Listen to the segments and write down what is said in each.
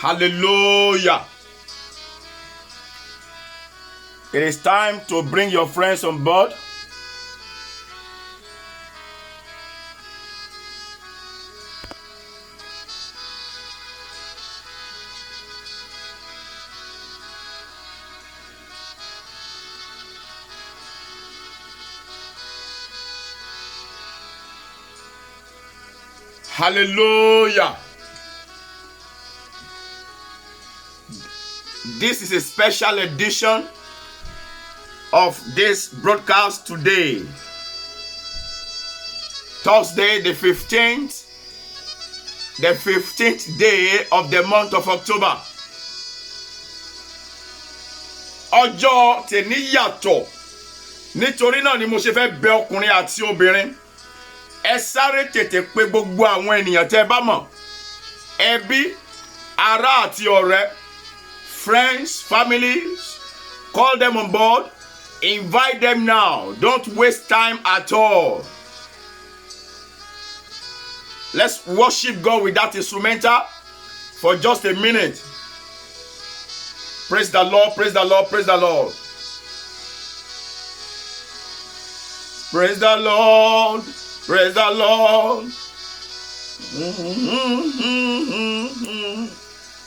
Hallelujah. It is time to bring your friends on board. Hallelujah. This is a special edition of this broadcast today, Thursday the 15th day of the month of October. Ọjọ́ tèmi yàtọ̀, nítorí náà ni mo ṣe fẹ́ bẹ̀ ọkùnrin àti obìnrin. Ẹ sáré tètè pè gbogbo àwọn ènìyàn tẹ́ bá mọ̀, ẹbí, ará àti ọ̀rẹ́, friends, families, call them on board. Invite them now. Don't waste time at all. Let's worship God with that instrumental for just a minute. Praise the Lord, praise the Lord, praise the Lord. Praise the Lord, praise the Lord.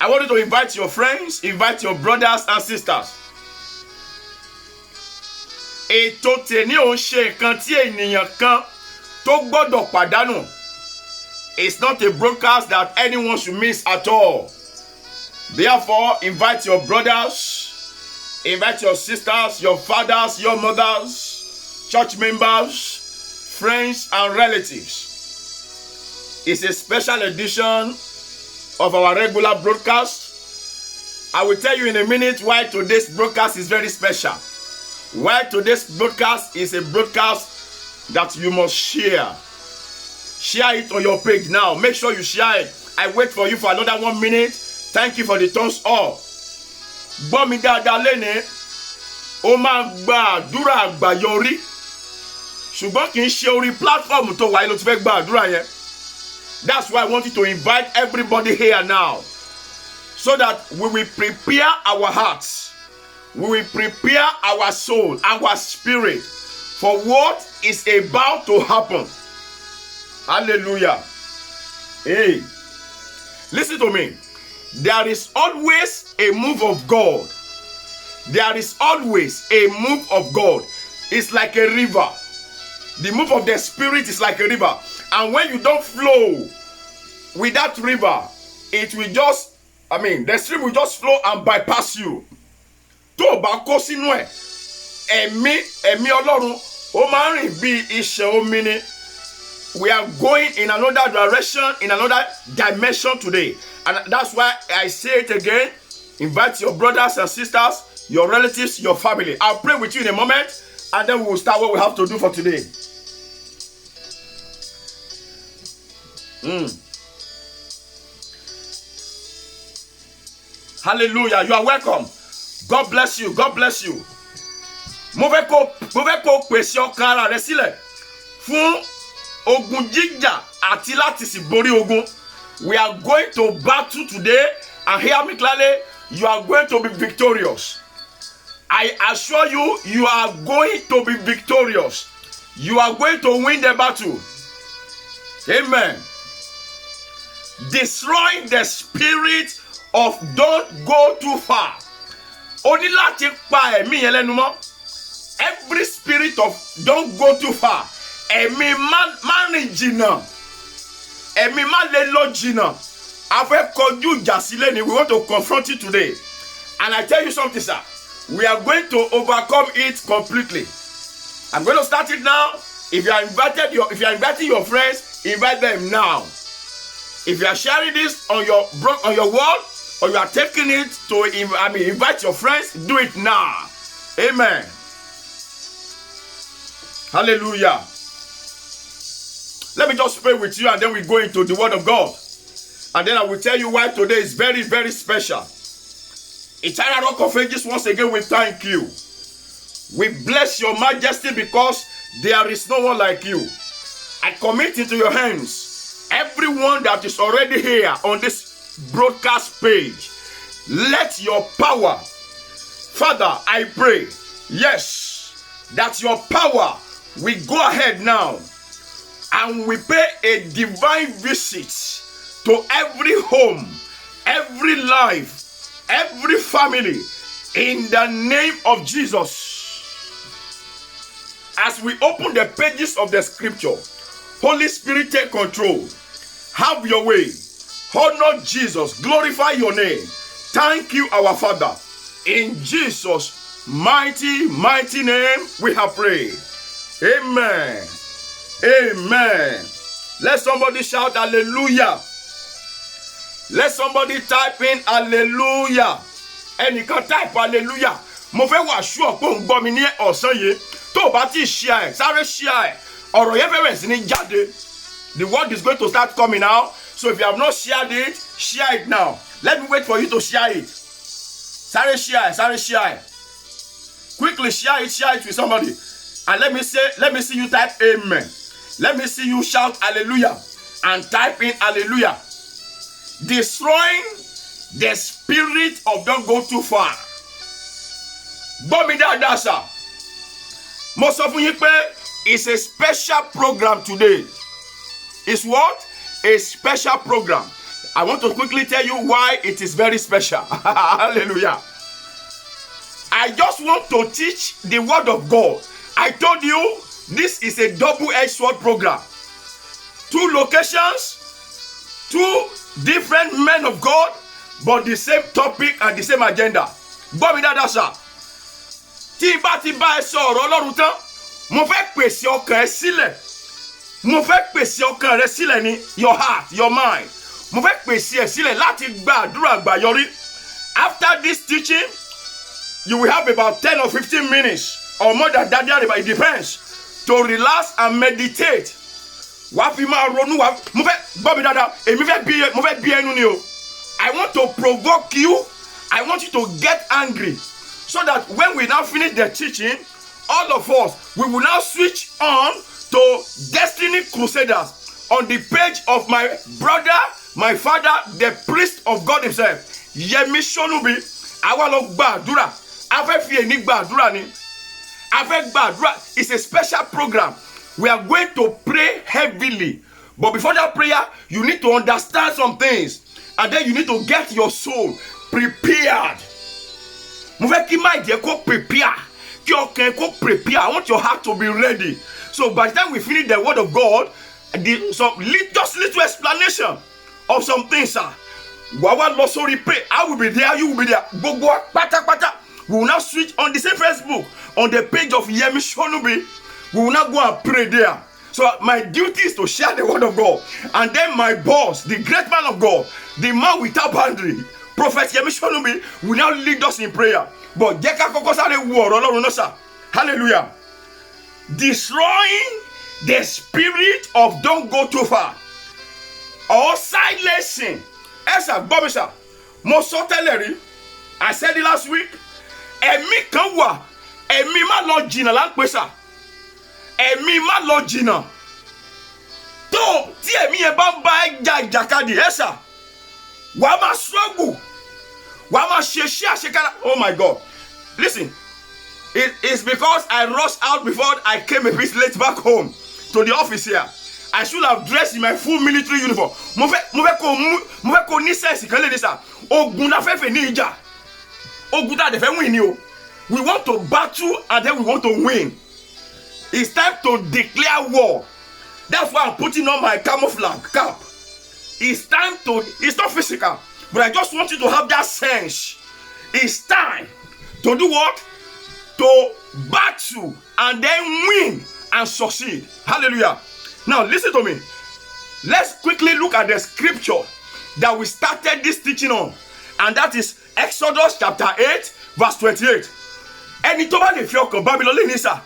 I want you to invite your friends, invite your brothers and sisters. Ètò tèmi ò ń ṣe nǹkan tí ènìyàn kan tó gbọ́dọ̀ pàdánù. It's not a broadcast that anyone should miss at all. Therefore, invite your brothers, invite your sisters, your fathers, your mothers, church members, friends and relatives. It's a special edition of our regular broadcast. I will tell you in a minute why today's broadcast is very special. Why today's broadcast is a broadcast that you must share. Share it on your page now. Make sure you share it. I wait for you for another 1 minute. Thank you for the thumbs up. Gbọ́ mi dáadáa lénìí, ó máa gba àdúrà àgbàyọrí. Ṣùgbọ́n kì í ṣe orí platform tó wáyé ló ti fẹ́ gba àdúrà yẹn. That's why I want you to invite everybody here now, so that we will prepare our hearts. We will prepare our soul, our spirit for what is about to happen. Hallelujah. Hey, listen to me. There is always a move of God. There is always a move of God. It's like a river. The move of the Spirit is like a river. And when you don't flow with that river, it will just, the stream will just flow and bypass you. Tó o bá kó sínú ẹ̀, ẹ̀mí Ọlọ́run ó máa ń rìn bí iṣẹ́ omi ni. We are going in another direction, in another dimension today. And that's why I say it again. Invite your brothers and sisters, your relatives, your family. I'll pray with you in a moment, and then we will start what we have to do for today. Hallelujah. You are welcome. God bless you. God bless you. Mo fẹ́ kó pèsè ọkàn ara rẹ sílẹ̀ fún ogun jíjà àti láti sì borí ogun. We are going to battle today, and hear me clearly, you are going to be victorious. I assure you, you are going to be victorious. You are going to win the battle. Amen. Destroy the spirit of don't go too far. Only láti pa ẹ̀mí yẹn lẹ́nu mọ́. Every spirit of don't go too far. Ẹ̀mí má rìn jìnnà. Ẹ̀mí má lè lọ jìnnà. A fẹ́ kọjú ìjà sílẹ̀ ni. We want to confront it today. And I tell you something, sir. We are going to overcome it completely. I'm going to start it now. If you are inviting your friends, invite them now. If you are sharing this on your wall, or you are taking it to invite your friends, do it now. Amen. Hallelujah. Let me just pray with you, and then we go into the word of God. And then I will tell you why today is very, very special. Eternal Rock of Ages, once again, we thank you. We bless your majesty because there is no one like you. I commit into your hands everyone that is already here on this broadcast page. Let your power, Father, I pray, yes, that your power will go ahead now and we pay a divine visit to every home, every life, every family, in the name of Jesus. As we open the pages of the scripture, Holy Spirit, take control. Have your way. Honor Jesus. Glorify your name. Thank you, our Father. In Jesus' mighty, mighty name, we have prayed. Amen. Amen. Let somebody shout hallelujah. Let somebody type in hallelujah. Ẹnìkan type hallelujah. Mo fẹ́ wà sure pé ń gbọ́ mi ní ọ̀sán yìí. Tó o bá ti share, sáré share. Ọ̀rọ̀ yẹn fẹ́rẹ̀ sí ní jáde. The word is going to start coming now. So if you have not shared it, share it now. Let me wait for you to share it. Sáré share. Quickly share it with somebody. And let me see you type amen. Let me see you shout hallelujah and type in hallelujah. Destroying the spirit of don't go too far. Gbọ́ mi dáadáa sà. Mo sọ fún yín pé it's a special program today. It's what? A special program. I want to quickly tell you why it is very special. Hallelujah. I just want to teach the word of God. I told you this is a double-edged sword program. 2 locations, 2 different men of God, but the same topic and the same agenda. Gbọ́ mi dáadáa sà. Tí n bá ti bá ẹ sọ ọ̀rọ̀ Ọlọ́run tán, mo fẹ́ pèsè ọkàn ẹ sílẹ̀. Mo fẹ́ pèsè ọkàn rẹ sílẹ̀ ní your heart, your mind. Mo fẹ́ pèsè ẹ sílẹ̀ láti gba àdúrà àgbáyọrí. After this teaching, you will have about 10 or 15 minutes or more than that, it depends, to relax and meditate. Wàá fi máa ronú wá. Mo fẹ́ gbọ́ mi dáadáa. Mo fẹ́ bí ẹnu ni o. I want to provoke you. I want you to get angry. So that when we now finish the teaching, all of us, we will now switch on to Destiny Crusaders on the page of my brother, my father, the priest of God himself, Yemi Sonubi. Àwa lọ gbàdúrà. A fẹ́ fi èní gbàdúrà ni. A fẹ́ gbàdúrà. It's a special program. We are going to pray heavily. But before that prayer, you need to understand some things. And then you need to get your soul prepared. Mo fẹ́ kí mind yẹ kó prepare. Kí ọkàn kó prepare. I want your heart to be ready. So by the time we finish the word of God, just little explanation of some things, sir. Wawa lọ sórí pray. I will be there, you will be there. Gbogbo pátápátá. We will now switch on the same Facebook, on the page of Yemi Sonubi. We will now go and pray there. So my duty is to share the word of God. And then my boss, the great man of God, the man without boundary, Prophet Yemi Sonubi, will now lead us in prayer. But jẹ́ ká kọ́kọ́ sáré wo ọ̀rọ̀ Ọlọ́run náà sà. Hallelujah. Destroying the spirit of don't go too far. Or silencing. Esa gbọ́ mi sà. Mo sọ tẹ́lẹ̀ rí. I said it last week. Ẹ̀mí kan wà. Ẹ̀mí má lọ jìnnà là ń pè sà. Ẹ̀mí má lọ jìnnà. Tó tí ẹ̀mí yẹn bá ń bá ẹ jà ìjàkadì ẹ sà. Wàá máa struggle. Wàá máa ṣe àṣekára. Oh my God. Listen. It's because I rushed out before I came a bit late back home to the office here. I should have dressed in my full military uniform. Mo fẹ́ kó ní sense kan lè ní sà. Ogun la fẹ́ fẹ́ ní ìjà. Ogun tá a dẹ̀ fẹ́ win ni o. We want to battle and then we want to win. It's time to declare war. That's why I'm putting on my camouflage cap. It's time to, it's not physical, but I just want you to have that sense. It's time to do what? To battle and then win and succeed. Hallelujah. Now listen to me. Let's quickly look at the scripture that we started this teaching on. And that is Exodus chapter 8 verse 28. Ẹni tó bá lè fi ọkàn bá mi lọ lé ní sà.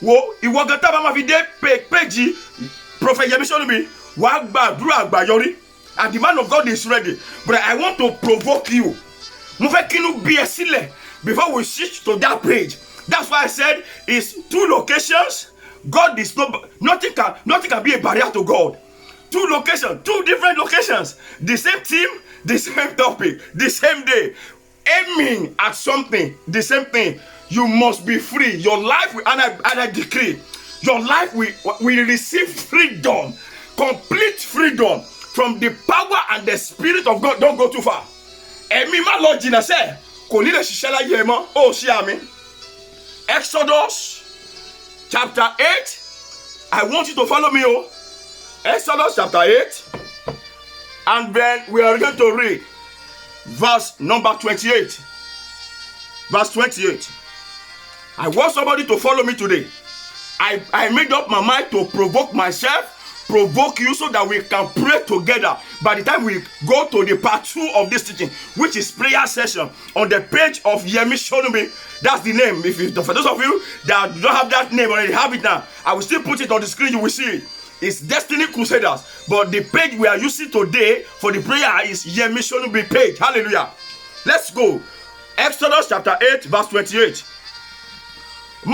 Wo ìwọ gan tá bá máa fi dé péjì Prophet Yemi Sonubi wàá gbàdúrà àgbáyọrí. And the man of God is ready. But I want to provoke you. Mo fẹ́ kínú bí ẹ sílẹ̀ before we switch to that page. That's why I said it's 2 locations. God is nothing can be a barrier to God. 2 locations, 2 different locations. The same team, the same topic, the same day, aiming at something, the same thing. You must be free. Your life, and I decree, your life will receive freedom, complete freedom from the power and the Spirit of God. Don't go too far. Ẹ̀mí má lọ jìnnà sẹ́, kò ní lè ṣiṣẹ́ láyé ẹ mọ́. Ó ṣí àmì. Exodus chapter 8. I want you to follow me. Exodus chapter 8. And then we are going to read verse number 28. Verse 28. I want somebody to follow me today. I made up my mind to provoke myself, provoke you, so that we can pray together. By the time we go to the part 2 of this teaching, which is prayer session, on the page of Yemi Shonumi, that's the name. For those of you that don't have that name already, have it now. I will still put it on the screen. You will see it. It's Destiny Crusaders. But the page we are using today for the prayer is Yemi Shonumi page. Hallelujah. Let's go. Exodus chapter 8 verse 28. So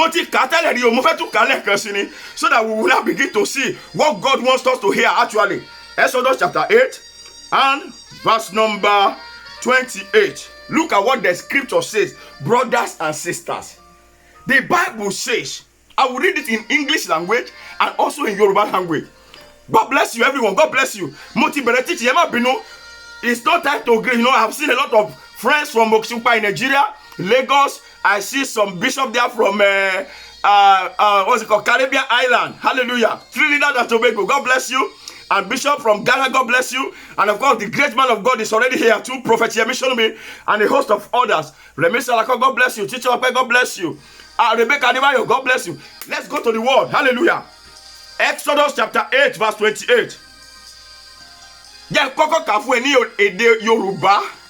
that we will now begin to see what God wants us to hear actually. Exodus chapter 8 and verse number 28. Look at what the scripture says, brothers and sisters. The Bible says, I will read it in English language and also in Yoruba language. God bless you, everyone. God bless you. It's not time to agree. I have seen a lot of friends from Oksukpa in Nigeria, Lagos. I see some bishop there from what's it called, Caribbean Island. Hallelujah. Trinidad and Tobago. God bless you. And Bishop from Ghana, God bless you. And of course, the great man of God is already here too. Prophet Yemi Shonumi and a host of others. Remi Salako, God bless you. Teacher Ope, God bless you. Rebecca Adebayo, God bless you. Let's go to the word. Hallelujah. Exodus chapter 8 verse 28.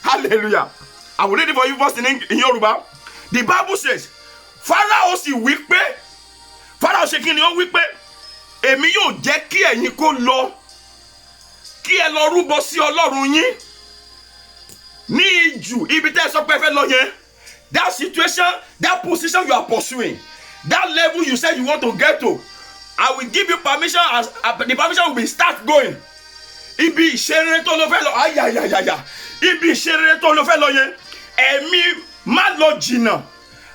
Hallelujah. I will read it for you first in Yoruba. The Bible says, Pharaoh sì wí pé, Pharaoh ṣe kí ni ó wí pé, èmi yóò jẹ́ kí ẹ̀yin kó lọ, kí ẹ lọ rúbọ sí Ọlọ́run yín ní ijù ibi tẹ́ sọ pé fẹ́ lọ yẹn. That situation, that position you are pursuing, that level you said you want to get to, I will give you permission, as the permission will be start going. Ibi ìṣeré tó lọ fẹ́ lọ, ayayayaya, ibi ìṣeré tó lọ fẹ́ lọ yẹn, ẹ̀mí má lọ jìnnà,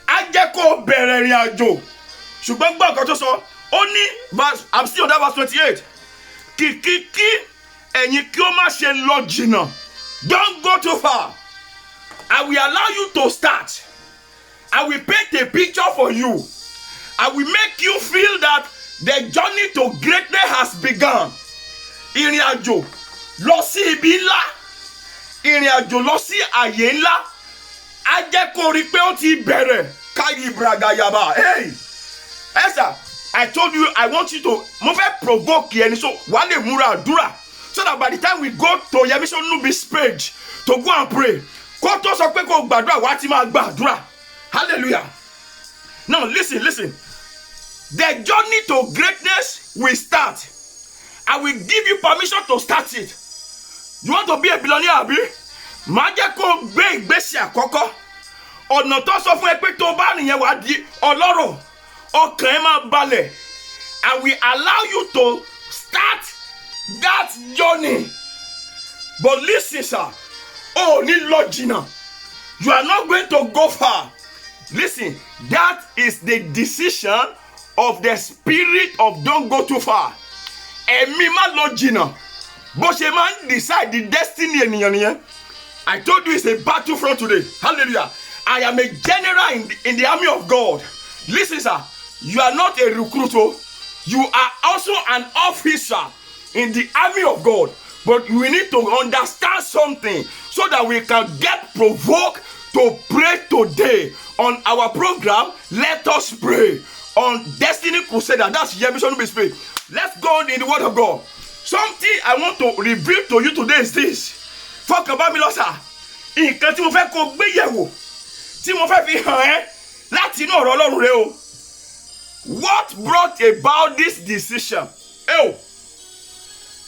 á jẹ́ kó bẹ̀rẹ̀ ìrìn àjò. Ṣùgbọ́n gbọ́ nǹkan tó sọ, ó ní verse, I'm still on that verse 28. Kìkìkí ẹ̀yin kí ó má ṣe lọ jìnnà. Don't go too far. I will allow you to start. I will paint a picture for you. I will make you feel that the journey to greatness has begun. Ìrìn àjò lọ sí ibi ńlá. Ìrìn àjò lọ sí àyè ńlá. Á jẹ́ kó rí pé ó ti bẹ̀rẹ̀. Káyì bragayaba. Hey! Esther, I told you I want you to mo fẹ́ provoke ẹni so wà lè múra àdúrà. So that by the time we go to Yemi Shonubi's page to go and pray, kó tó sọ pé kó gbàdúrà wá ti máa gbàdúrà. Hallelujah. Now listen. The journey to greatness will start. I will give you permission to start it. You want to be a billionaire, abi? Má jẹ́ kó gbé ìgbésẹ̀ àkọ́kọ́. Ọ̀nà tó sọ fún ẹ pé tó bá nìyẹn wá di ọlọ́rọ̀. Ọkàn ẹ máa balẹ̀. I will allow you to start that journey. But listen, sir. Oh, ní lọ jìnnà. You are not going to go far. Listen, that is the decision of the spirit of don't go too far. Ẹ̀mí má lọ jìnnà. Bó ṣe máa ń decide the destiny ènìyàn nìyẹn. I told you it's a battlefront today. Hallelujah. I am a general in the army of God. Listen, sir. You are not a recruiter. You are also an officer in the army of God. But we need to understand something so that we can get provoked to pray today on our program. Let us pray on Destiny Crusader. That's Yemi Shonubi's page. Let's go in the word of God. Something I want to reveal to you today is this. Fuck about me, sir. Nǹkan tí mo fẹ́ kó gbé yẹ̀wò, tí mo fẹ́ fi hàn ẹ́ láti inú ọ̀rọ̀ Ọlọ́run rẹ o. What brought about this decision?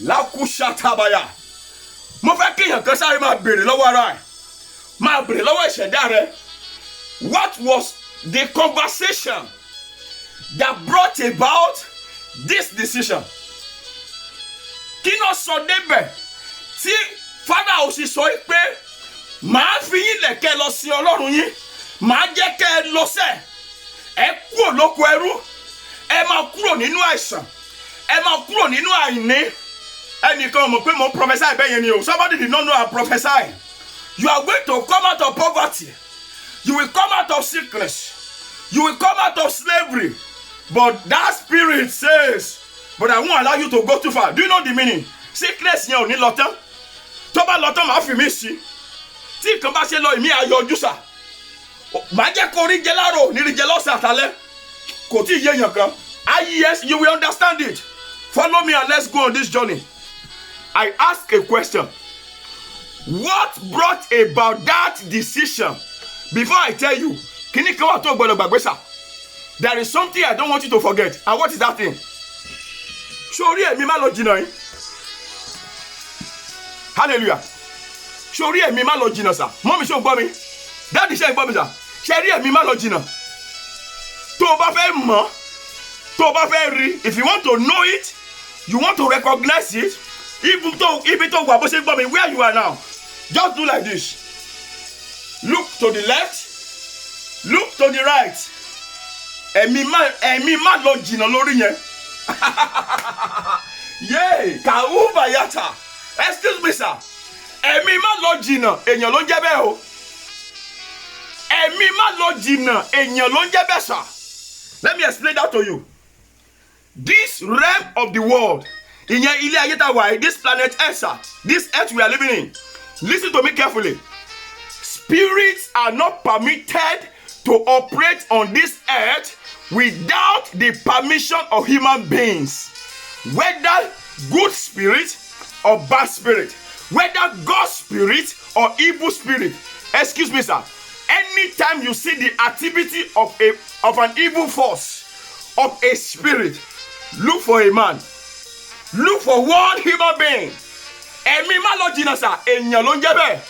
Lakushatabaya. Mo fẹ́ kí èèyàn kan sáré máa bèrè lọ́wọ́ ara ẹ̀. Máa bèrè lọ́wọ́ ìṣẹ̀dá rẹ. What was the conversation that brought about this decision? Kí ló sọ débẹ̀ tí Father ò sì sọ pé màá fi yín lẹ̀kẹ́ lọ sí Ọlọ́run yín, màá jẹ́ kẹ́ ẹ lọ sẹ́, ẹ kúrò lóko ẹrú, ẹ máa kúrò nínú àìsàn, ẹ máa kúrò nínú àìní. Ẹnìkan mọ̀ pé mo prophesy bẹ́ẹ̀ yẹn ni o. Somebody did not know I prophesy. You are going to come out of poverty. You will come out of sickness. You will come out of slavery. But that spirit says, but I won't allow you to go too far. Do you know the meaning? Sickness yẹn ò ní lọ tán. Tó bá lọ tán màá fi mí sí. Tí nǹkan bá ṣe lọ ìmí ayọ̀jú sà. Màá jẹ́ kó rí jẹ láàárọ̀ ní rí jẹ lọ́sàn àtàlẹ́. Kò tí ì yé èèyàn kan. Yes, you will understand it. Follow me and let's go on this journey. I ask a question. What brought about that decision? Before I tell you, kini kan wà tó gbọ́dọ̀ gbàgbé sà. There is something I don't want you to forget. And what is that thing? Sórí ẹ̀mí má lọ jìnnà yín. Hallelujah. Sórí ẹ̀mí má lọ jìnnà sà. Mọ́mí ṣé o gbọ́ mi? Dáàdì ṣé o gbọ́ mi sà? Ṣé rí ẹ̀mí má lọ jìnnà? Tó o bá fẹ́ mọ̀, tó o bá fẹ́ rí, if you want to know it, you want to recognize it, ibi tó wà bó ṣe gbọ́ mi, where you are now, just do like this. Look to the left, look to the right. Ẹ̀mí má lọ jìnnà lórí yẹn. Yay! Kàwúbà yàtà. Excuse me sir. Ẹ̀mí má lọ jìnnà, èèyàn ló ń jẹ́ bẹ́ẹ̀ o. Ẹ̀mí má lọ jìnnà, èèyàn ló ń jẹ́ bẹ́ẹ̀ sà. Let me explain that to you. This realm of the world, ìyẹn ilé ayé tá wà, this planet Earth, this earth we are living in. Listen to me carefully. Spirits are not permitted to operate on this earth without the permission of human beings. Whether good spirit or bad spirit, whether God's spirit or evil spirit. Excuse me, sir. Anytime you see the activity of an evil force, of a spirit, look for a man. Look for one human being. Ẹ̀mí má lọ jìnnà sà, èèyàn ló ń jẹ́ bẹ́ẹ̀.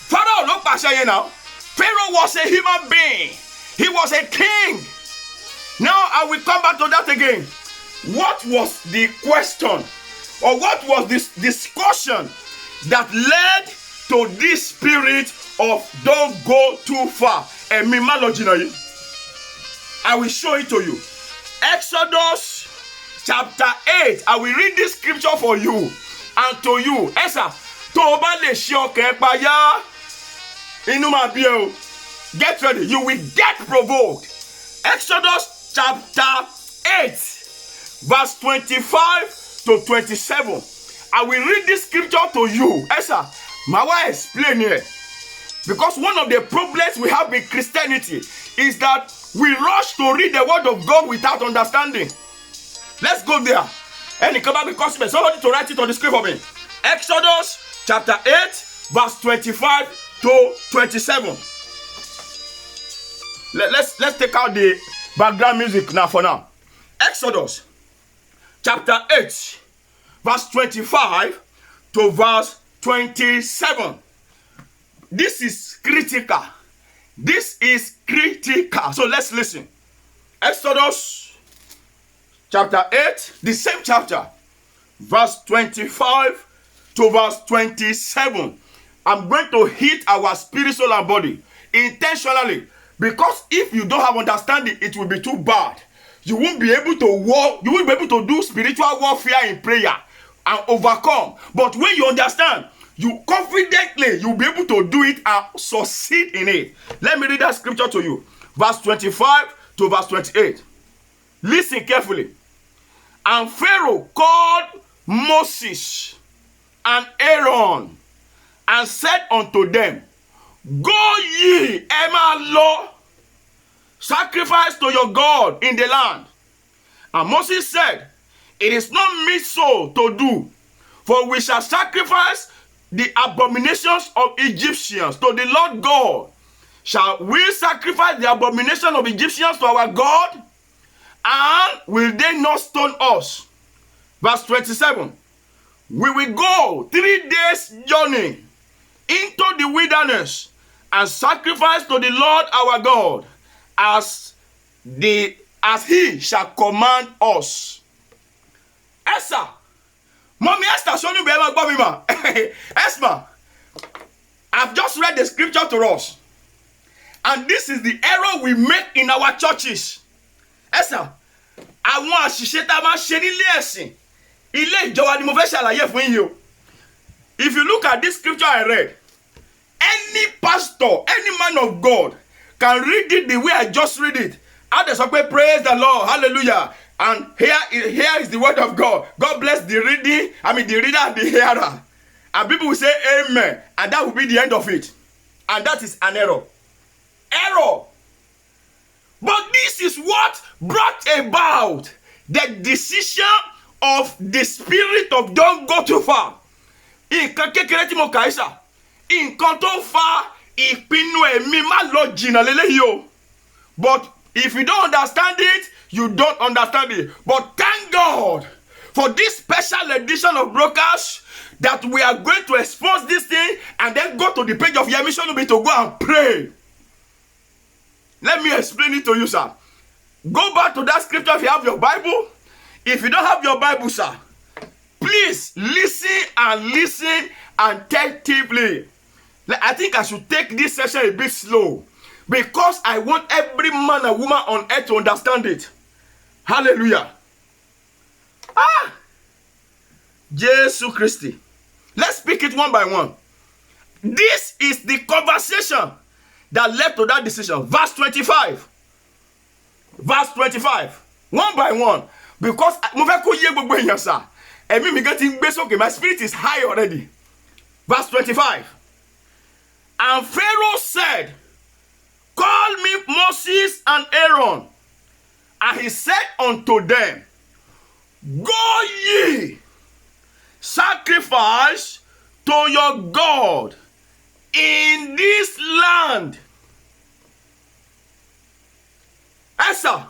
Pharaoh ló pàṣẹ yẹn now. Pharaoh was a human being. He was a king. Now I will come back to that again. What was the question, or what was this discussion that led to this spirit of don't go too far? Ẹ̀mí má lọ jìnnà yìí. I will show it to you. Exodus chapter 8. I will read this scripture for you and to you. Esa, tó o bá lè ṣe ọkàn pa yá, inú máa bí ẹ o. Get ready. You will get provoked. Exodus chapter 8, verse 25 to 27. I will read this scripture to you. Esa, my wife explain here. Because one of the problems we have with Christianity is that we rush to read the word of God without understanding. Let's go there. And it come back because somebody to write it on the screen for me. Exodus chapter 8, verse 25 to 27. Let's take out the background music now for now. Exodus chapter 8, verse 25 to verse 27. This is critical. This is critical. So let's listen. Exodus chapter 8, the same chapter, verse 25 to verse 27. I'm going to hit our spirit, soul, and body intentionally, because if you don't have understanding, it will be too bad. You won't be able to walk, you won't be able to do spiritual warfare in prayer and overcome. But when you understand, you confidently, you'll be able to do it and succeed in it. Let me read that scripture to you. Verse 25 to verse 28. Listen carefully. And Pharaoh called Moses and Aaron and said unto them, Go ye, ẹ máa lọ, sacrifice to your God in the land. And Moses said, It is not meet so to do, for we shall sacrifice the abominations of Egyptians to the Lord God. Shall we sacrifice the abomination of Egyptians to our God? And will they not stone us? Verse 27. We will go 3 days journey into the wilderness and sacrifice to the Lord our God as he shall command us. Esa, Mommy Esther, show me Esma, I've just read the scripture to us. And this is the error we make in our churches. Esther, àwọn àṣìṣe tá a máa ṣe nílé ẹ̀sìn, ilé ìjọba ni mo fẹ́ ṣàlàyé fún yín o. If you look at this scripture I read, any pastor, any man of God can read it the way I just read it. How they say, praise the Lord, hallelujah. And here is the word of God. God bless the reader and the hearer. And people will say amen. And that will be the end of it. And that is an error. Error. But this is what brought about the decision of the spirit of don't go too far. Nǹkan kékeré tí mo kà í sà. Nǹkan tó fa ìpinnu ẹ̀mí má lọ jìnnà lélẹ́yìí o. But if you don't understand it, you don't understand it. But thank God for this special edition of Brokers that we are going to expose this thing and then go to the page of Yemi Sonubi to go and pray. Let me explain it to you, sir. Go back to that scripture if you have your Bible. If you don't have your Bible, sir, please listen and attentively. I think I should take this session a bit slow because I want every man and woman on earth to understand it. Hallelujah. Jesus Christ. Let's speak it one by one. This is the conversation that led to that decision. Verse 25. Verse 25. One by one. Because my spirit is high already. Verse 25. And Pharaoh said, call me Moses and Aaron. And he said unto them, go ye, sacrifice to your God in this land. Esa,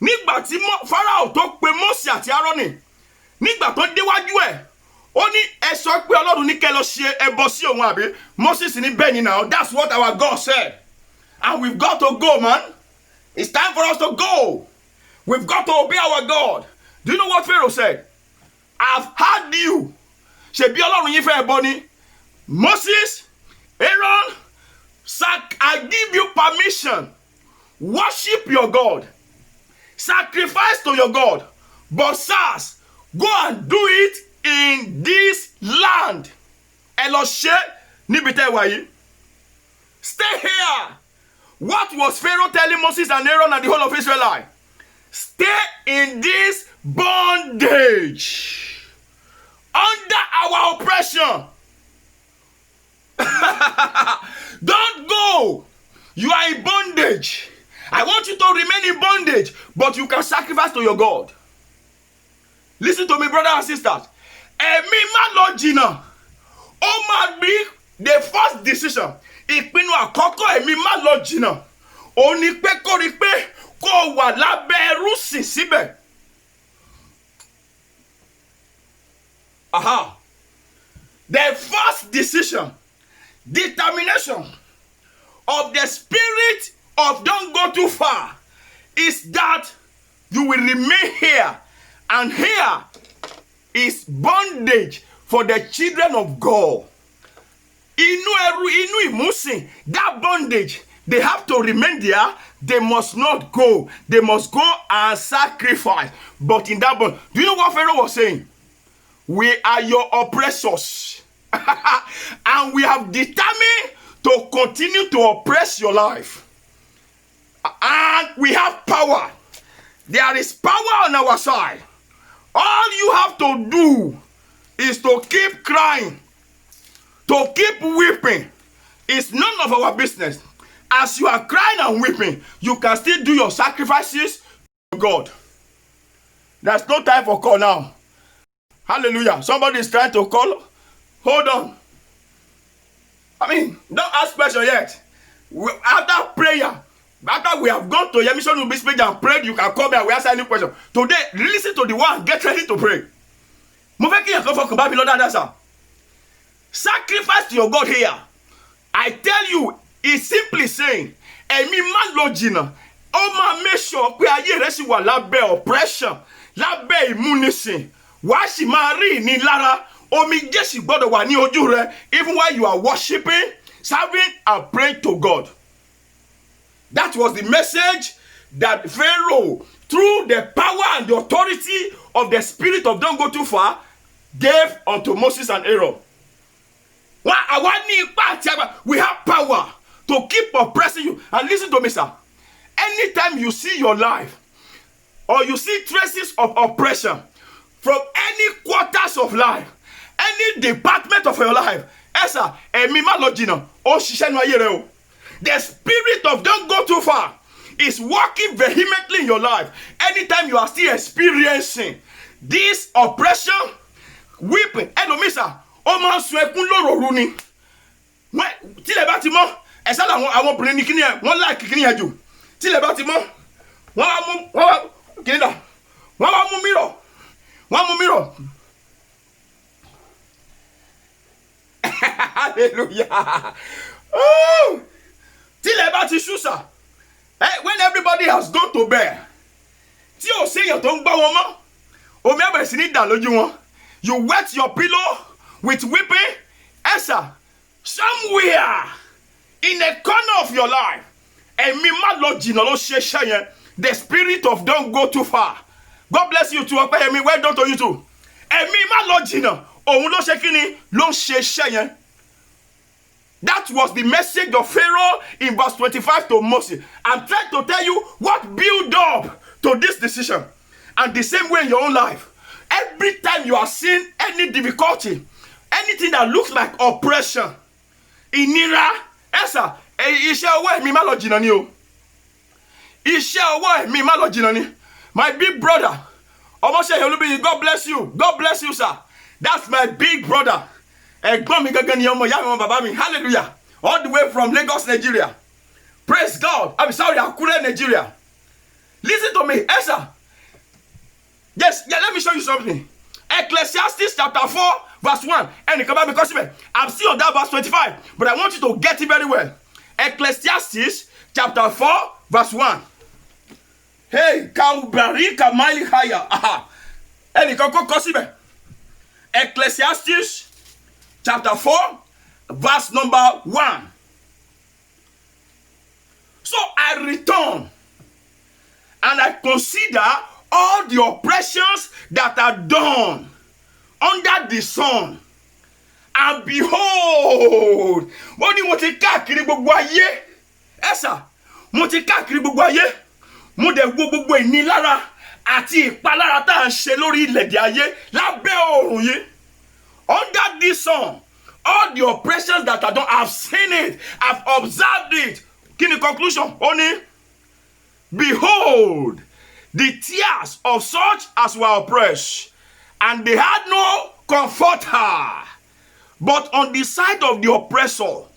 nígbà tí Pharaoh tó pe Mose àti Aaroni, nígbà tó déwájú ẹ̀, ó ní ẹ sọ pé Ọlọ́run ní kẹ́ lọ ṣe ẹbọ sí òun àbí? Moses ní bẹ́ẹ̀ ni now. That's what our God said. And we've got to go, man. It's time for us to go. We've got to obey our God. Do you know what Pharaoh said? I've heard you. Ṣebí Ọlọ́run yín fẹ́ ẹbọ ni? Moses, Aaron, I give you permission. Worship your God. Sacrifice to your God. But sirs, go and do it in this land. Eloshe nibite wayi. Stay here. What was Pharaoh telling Moses and Aaron and the whole of Israel? Stay in this bondage. Under our oppression. Don't go. You are in bondage. I want you to remain in bondage, but you can sacrifice to your God. Listen to me, brothers and sisters. Ẹ̀mí má lọ jìnnà. Ó máa be the first decision. Ìpinnu àkọ́kọ́ ẹ̀mí má lọ jìnnà. Ó ní pé kó rí pé kó wà lábẹ́ ẹrú sìn síbẹ̀. Aha. The first decision, determination of the spirit of don't go too far is that you will remain here. And here is bondage for the children of God. Inu imusin, that bondage, they have to remain there. They must not go. They must go and sacrifice. But in that bond, do you know what Pharaoh was saying? We are your oppressors. And we have determined to continue to oppress your life. And we have power. There is power on our side. All you have to do is to keep crying, to keep weeping. It's none of our business. As you are crying and weeping, you can still do your sacrifices to God. There's no time for call now. Hallelujah. Somebody is trying to call. Hold on. Don't ask question yet. After prayer, after we have gone to Yemi Sonubi's page and prayed, you can come here and we answer any question. Today, listen to the one. Get ready to pray. Sacrifice to your God here. I tell you, it's simply saying, Emi má lọ jìnnà. Ó máa make sure pé ayé rẹ̀ ṣì wà lábẹ́ oppression, lábẹ́ ìmúnisìn. wàá sì máa rí ìnilára. Omijé sì gbọ́dọ̀ wà ní ojú rẹ, even while you are worshiping, serving and praying to God. That was the message that Pharaoh, through the power and the authority of the spirit of don't go too far, gave unto Moses and Aaron. We have power to keep oppressing you. And listen to me, sir. Anytime you see your life or you see traces of oppression from any quarters of life, any department of your life, the spirit of don't go too far is working vehemently in your life. Anytime you are still experiencing this oppression, weeping, ọmọ sun ẹkún lóròrú ni tílẹ̀ bá ti mọ́ ẹ̀sán àwọn obìnrin ní kíní ẹ̀ wọ́n láìkì kíní ẹ̀ jù tílẹ̀ bá ti mọ́ wọ́n wá mú mírọ̀ hallelujah tílẹ̀ bá ti ṣú sà when everybody has gone to bed tí ò séèyàn tó ń gbọ́ wọn mọ́ omi ẹ̀bẹ̀rẹ̀ sí ní dà lójú wọn, you wet your pillow with weeping. Somewhere in a corner of your life, the spirit of don't go too far. God bless you too. Well done to you too. That was the message of Pharaoh in verse 25 to Moses. I'm trying to tell you what built up to this decision. And the same way in your own life, every time you are seeing any difficulty, anything that looks like oppression, ìnira, iṣẹ́ ọwọ́ ẹ̀mí má lọ jìnnà ni o. Iṣẹ́ ọwọ́ ẹ̀mí má lọ jìnnà ni. My big brother, Ọmọṣẹ́ Olúbíyì, God bless you. God bless you, sir. That's my big brother. Ẹ̀gbọ́n mi gangan ni ọmọ ìyá mi, ọmọ bàbá mi. Hallelujah. All the way from Lagos, Nigeria. Praise God. I'm sorry, Akure, Nigeria. Listen to me, Yes, let me show you something. Ecclesiastes chapter 4, verse 1. And I'm still on that verse 25, but I want you to get it very well. Ecclesiastes chapter 4, verse 1. Hey, Kaubarika Maili Haya. Aha. Ecclesiastes chapter 4, verse number 1. So I return and I consider all the oppressions that are done under the sun, and behold, mo ní mo ti káàkiri gbogbo ayé, mo ti káàkiri gbogbo ayé, mo dẹ̀ wo gbogbo ìnilára àti ìpalára tá à ń ṣe lórí ilẹ̀-èdè ayé lábẹ́ oòrùn yìí. Under this sun, all the oppressions that are done, I've seen it, I've observed it. Kí ni conclusion? Ó ní, behold, the tears of such as were oppressed, and they had no comforter. But on the side of the oppressor,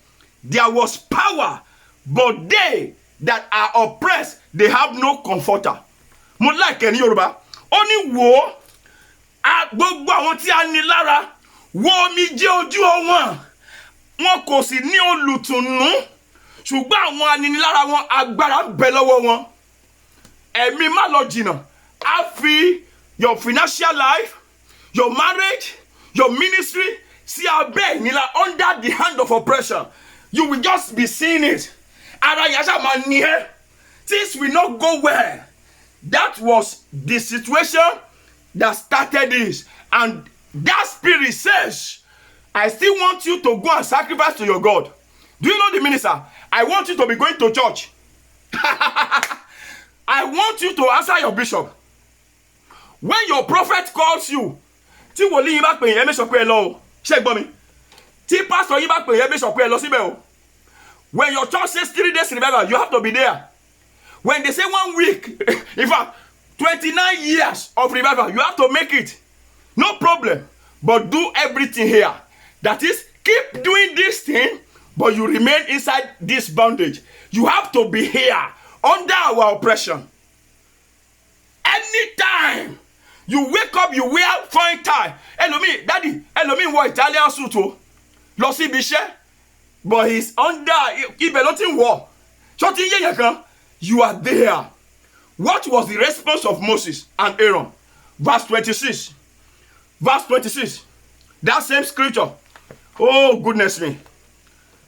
there was power, but they that are oppressed, they have no comforter. Mo like ẹni Yorùbá. Ó ní wo gbogbo àwọn tí a ní lára, wo omijé ojú wọn. Wọn kò sì ní olùtùnú, ṣùgbọ́n àwọn aninilára wọn agbára ń bẹ lọ́wọ́ wọn. Ẹ̀mí má lọ jìnnà. I feel your financial life, your marriage, your ministry, see abẹ́ ìnira under the hand of oppression. You will just be seeing it. Ara yasha máa ní ẹ́. Things will not go well. That was the situation that started this. And that spirit says, I still want you to go and sacrifice to your God. Do you know the minister? I want you to be going to church. I want you to answer your bishop. When your prophet calls you, tí wòlíì yín bá pè yín, ẹ make sure pé ẹ lọ o. Ṣé gbọ́ mi? Tí pastor yín bá pè yín, ẹ make sure pé ẹ lọ síbẹ̀ o. When your church says 3 days revival, you have to be there. When they say 1 week, in fact, 29 years of revival, you have to make it. No problem. But do everything here. That is, keep doing this thing, but you remain inside this bondage. You have to be here under our oppression. Anytime you wake up, you wear fine tie. Elomi, daddy, Elomi wore Italian suit o. Lọ sí ibi iṣẹ́. But he's under, ibẹ̀ ló ti ń wọ̀. Ṣó ti ń yé yẹn kan? You are there. What was the response of Moses and Aaron? Verse 26. verse 26. That same scripture. Oh, goodness me.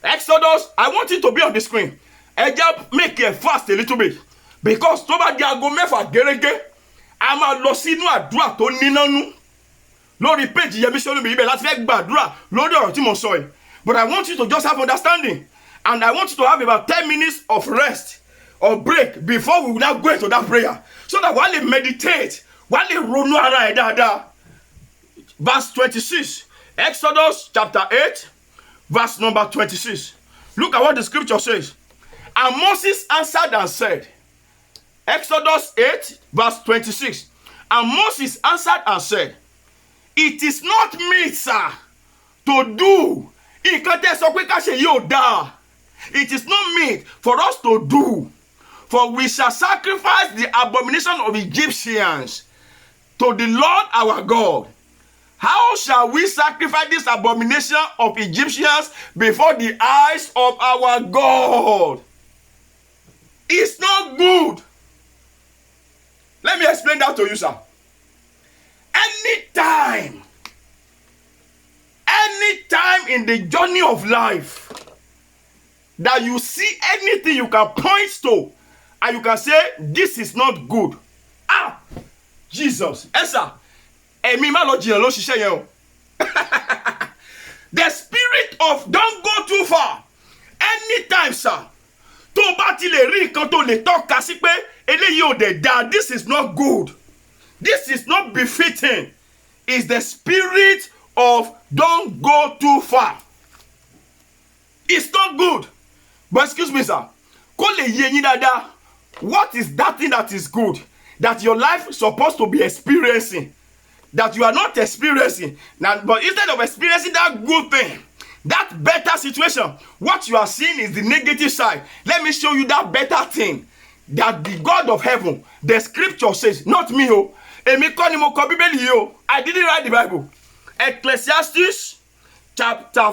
Exodus, I want it to be on the screen. Just make it fast a little bit. Because tó bá di aago mẹ́fà gẹ́rẹ́gẹ́, a máa lọ sínú àdúrà tó nínánú. Lórí page Yẹmí Ṣólúmi ibẹ̀ láti fẹ́ gbàdúrà lórí ọ̀rọ̀ tí mo sọ yìí. But I want you to just have understanding. And I want you to have about 10 minutes of rest or break before we will now go into that prayer. So that while they meditate, while they ronú ara ẹ̀ dáadáa. Verse 26. Exodus chapter 8, verse number 26. Look at what the scripture says. And Moses answered and said, Exodus 8, verse 26. And Moses answered and said, it is not meet, sir, to do. It is not meet for us to do. For we shall sacrifice the abomination of Egyptians to the Lord our God. How shall we sacrifice this abomination of Egyptians before the eyes of our God? It's not good. Let me explain that to you, sir. Anytime in the journey of life that you see anything you can point to and you can say, this is not good. Ah, Jesus. Esa. The spirit of don't go too far. Anytime, sir. This is not good. This is not befitting. It's the spirit of don't go too far. It's not good. But excuse me, sir. What is that thing that is good that your life is supposed to be experiencing that you are not experiencing now? But instead of experiencing that good thing, that better situation, what you are seeing is the negative side. Let me show you that better thing that the God of heaven, the scripture says, not me. I didn't write the Bible. Ecclesiastes chapter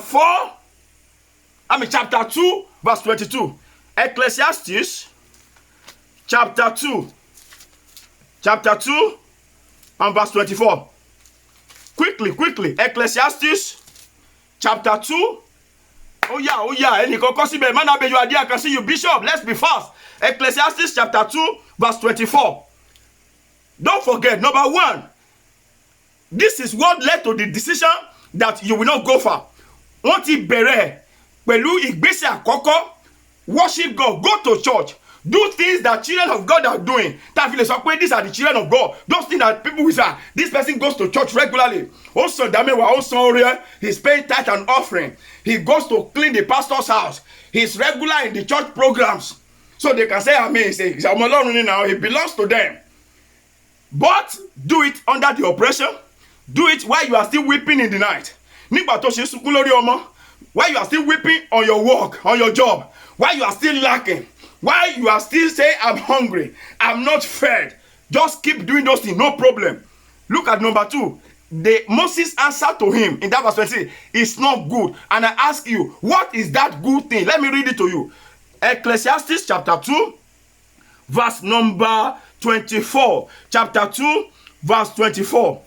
2 verse 22. Ecclesiastes chapter 2 and verse 24. Quickly. Ecclesiastes chapter 2. Oh yeah. I can see you, Bishop. Let's be fast. Ecclesiastes chapter 2 verse 24. Don't forget, number 1, this is what led to the decision that you will not go far. Wọ́n ti bẹ̀rẹ̀ pẹ̀lú ìgbésẹ̀ àkọ́kọ́. Worship God, go to church, do things that children of God are doing. These are the children of God. Those things that people will say, this person goes to church regularly. Also, he's paying tithe and offering. He goes to clean the pastor's house. He's regular in the church programs. So they can say, he belongs to them. But do it under the oppression. Do it while you are still weeping in the night. While you are still weeping on your work, on your job. While you are still lacking. While you are still saying, I'm hungry, I'm not fed. Just keep doing those things, no problem. Look at number 2. Moses answered to him in that verse 20, it's not good. And I ask you, what is that good thing? Let me read it to you. Ecclesiastes chapter 2, verse number 24. Chapter 2, verse 24.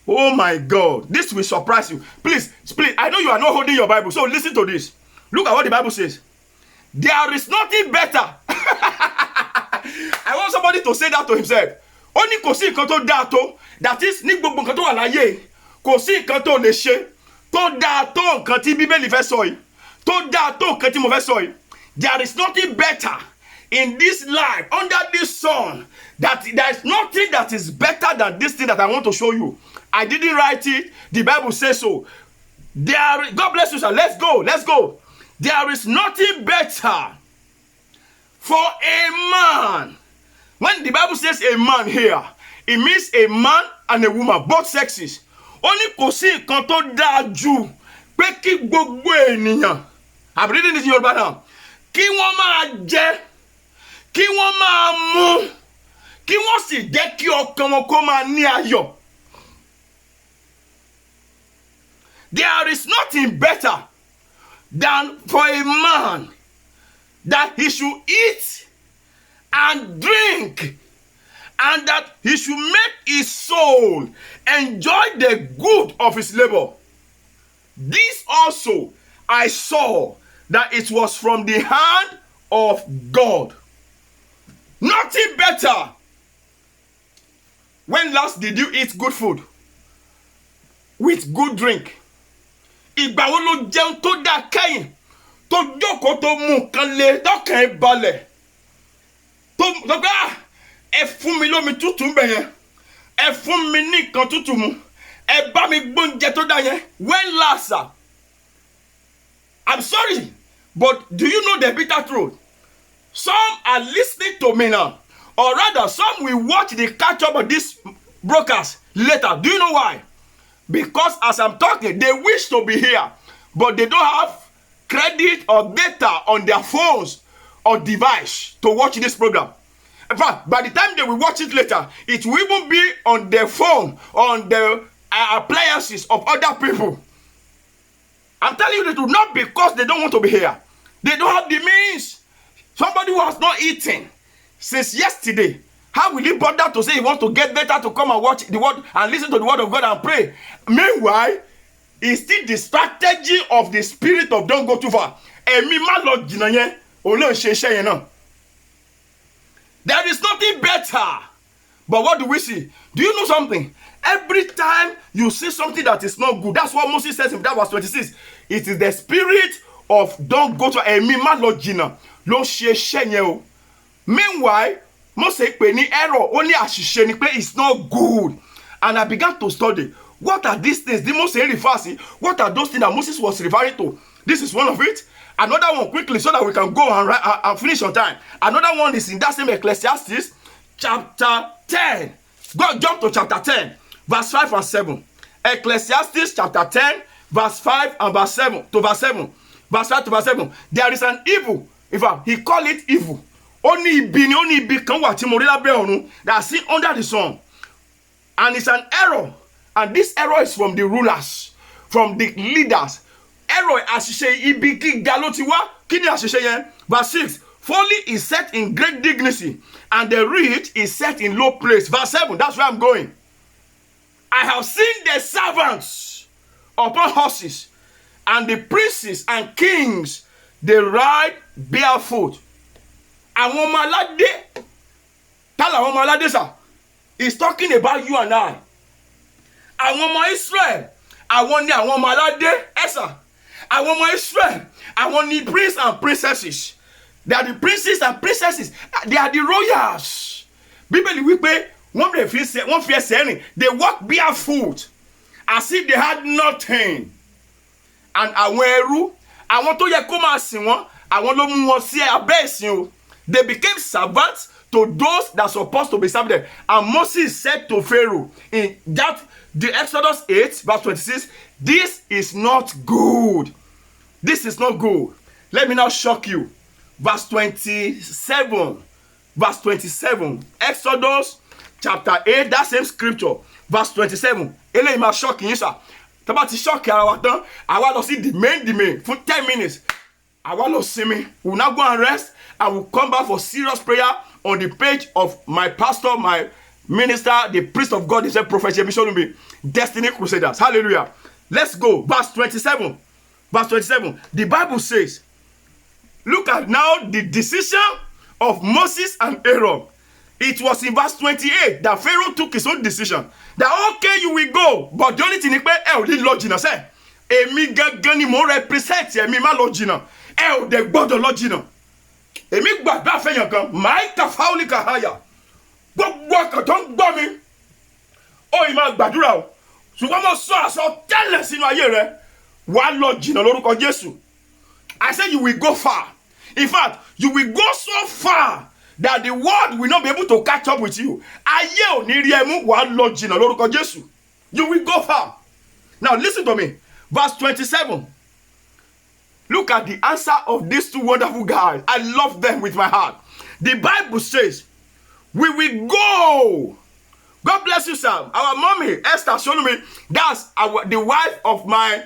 Oh my God, this will surprise you. Please, I know you are not holding your Bible, so listen to this. Look at what the Bible says. There is nothing better. I want somebody to say that to himself. Only kò sí nǹkan tó dáa tó. That is, ní gbogbo nǹkan tó wà láyé. Kò sí nǹkan tó lè ṣe. Tó dáa tó nǹkan tí Bíbélì fẹ́ sọ yìí. Tó dáa tó nǹkan tí mo fẹ́ sọ yìí. There is nothing better in this life, under this sun, that there is nothing that is better than this thing that I want to show you. I didn't write it. The Bible says so. God bless you, sir. Let's go. There is nothing better for a man. When the Bible says a man here, it means a man and a woman, both sexes. Only kò sí nǹkan tó dáa jù pé kí gbogbo ènìyàn, I'm reading this in Yoruba now, kí wọ́n máa jẹ, kí wọ́n máa mu, kí wọ́n sì jẹ́ kí ọkàn wọn kó máa ní ayọ̀. There is nothing better than for a man that he should eat and drink and that he should make his soul enjoy the good of his labor. This also I saw that it was from the hand of God. Nothing better. When last did you eat good food with good drink? Ìgbà wo ló jẹun tó dá kẹ́yìn tó jókòó tó mú nǹkan lé dọ́kàn ẹ balẹ̀ tó gbá ẹ fún mi lómi tútù ń bẹ̀ yẹn ẹ fún mi ní nǹkan tútù mu ẹ bá mi gbóúnjẹ tó dá yẹn. When last, sir? I'm sorry, but do you know the bitter truth? Some are listening to me now, or rather some will watch the catch up of this broadcast later. Do you know why? Because as I'm talking, they wish to be here, but they don't have credit or data on their phones or device to watch this program. In fact, by the time they will watch it later, it will even be on their phone, on the appliances of other people. I'm telling you the truth, not because they don't want to be here. They don't have the means. Somebody who has not eaten since yesterday, how will he bother to say he wants to get better to come and watch the word and listen to the word of God and pray? Meanwhile, it's still the strategy of the spirit of don't go too far. There is nothing better. But what do we see? Do you know something? Every time you see something that is not good, that's what Moses says in that verse 26. It is the spirit of don't go to Meanwhile, Moses pè ní error, only àṣìṣe ni pé it's not good. And I began to study. What are these things? The Moses refers to. What are those things that Moses was referring to? This is one of it. Another one quickly so that we can go and finish on time. Another one is in that same Ecclesiastes chapter 10. Go jump to chapter 10, verse 5 and 7. Ecclesiastes chapter 10, verse 5 and verse 7 to verse 7. Verse 5 to verse 7. There is an evil. In fact, he called it evil. Only be kan wà tí mo rí lábẹ́ ọ̀run that's seen under the sun. And it's an error. And this error is from the rulers, from the leaders. Error àṣìṣe ibi gíga ló ti wá. Kí ni àṣìṣe yẹn? Verse 6. Folly is set in great dignity, and the rich is set in low place. Verse 7. That's where I'm going. I have seen the servants upon horses, and the princes and kings, they ride barefoot. Àwọn ọmọ aládé, ta làwọn ọmọ aládé sà? He's talking about you and I. Àwọn ọmọ Israel, àwọn ni àwọn ọmọ aládé, ẹ̀sà. Àwọn ọmọ Israel, àwọn ni prince and princesses. They are the princes and princesses. They are the royals. Bíbélì wípé wọ́n fi ẹsẹ̀ rìn. They walk barefoot as if they had nothing. And àwọn ẹrú, àwọn tó yẹ kó máa sìn wọ́n, àwọn ló mú wọn sí abẹ́ ìsìn o. They became servants to those that are supposed to be served them. And Moses said to Pharaoh in the Exodus 8 verse 26, this is not good. This is not good. Let me now shock you. Verse 27. Verse 27. Exodus chapter 8, that same scripture. Verse 27. Eléyìí máa shock yín sà. Tá bá ti shock ara wa tán, àwa lọ sí the main for 10 minutes. Àwa lọ sinmi. We will now go and rest. I will come back for serious prayer on the page of my pastor, my minister, the priest of God, he said, Prophet Yemi Solumbi, Destiny Crusaders. Hallelujah. Let's go. Verse 27. Verse 27. The Bible says, look at now the decision of Moses and Aaron. It was in verse 28 that Pharaoh took his own decision. That okay, you will go. But the only thing is, only Lord Jina say, Èmi gangan ni mo represent èmi má lọ jìnnà. Ò dé gbọ́dọ̀ lọ jìnnà. Èmi gbàgbà fẹ́yàn kan, Maika Faulika Haya. Gbogbo ọkàn tó ń gbọ́ mi. Ó ì máa gbàdúrà o. Ṣùgbọ́n mo sọ àsọtẹ́lẹ̀ sínú ayé rẹ. Wàá lọ jìnnà lórúkọ Jésù. I said you will go far. In fact, you will go so far that the world will not be able to catch up with you. Ayé ò ní rí ẹ mú, wàá lọ jìnnà lórúkọ Jésù. You will go far. Now listen to me. Verse 27. Look at the answer of these two wonderful guys. I love them with my heart. The Bible says, we will go. God bless you, sir. Our mommy, Esther Solomon, that's the wife of my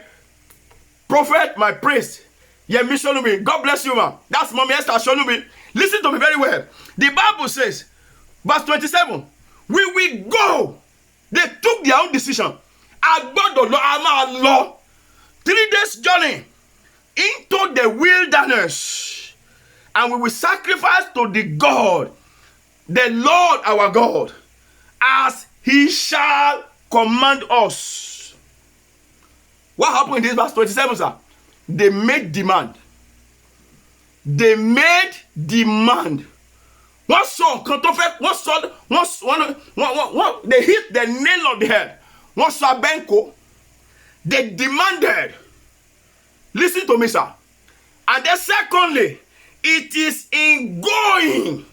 prophet, my priest, Yemi Solomon. God bless you, man. That's mommy Esther Solomon. Listen to me very well. The Bible says, verse 27, We will go. They took their own decision. Agbọ́dọ̀ lọ, a máa lọ. 3 days journey into the wilderness. And we will sacrifice to the God, the Lord our God, as he shall command us. What happened in this verse 27, sir? They made demand. They made demand. They hit the nail on the head. They demanded. Listen to me, sir. And then secondly, it is in going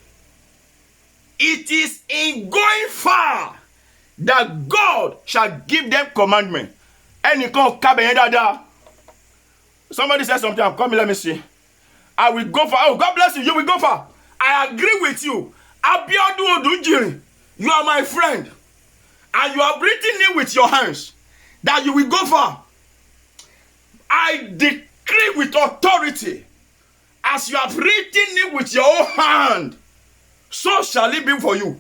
far that God shall give them commandment. Somebody said something. I'm coming, let me see. I will go far. Oh, God bless you. You will go far. I agree with you. Abiodun Odunjiri, you are my friend. And you have written it with your hands that you will go far. I decree with authority, as you have written it with your own hand, so shall it be for you.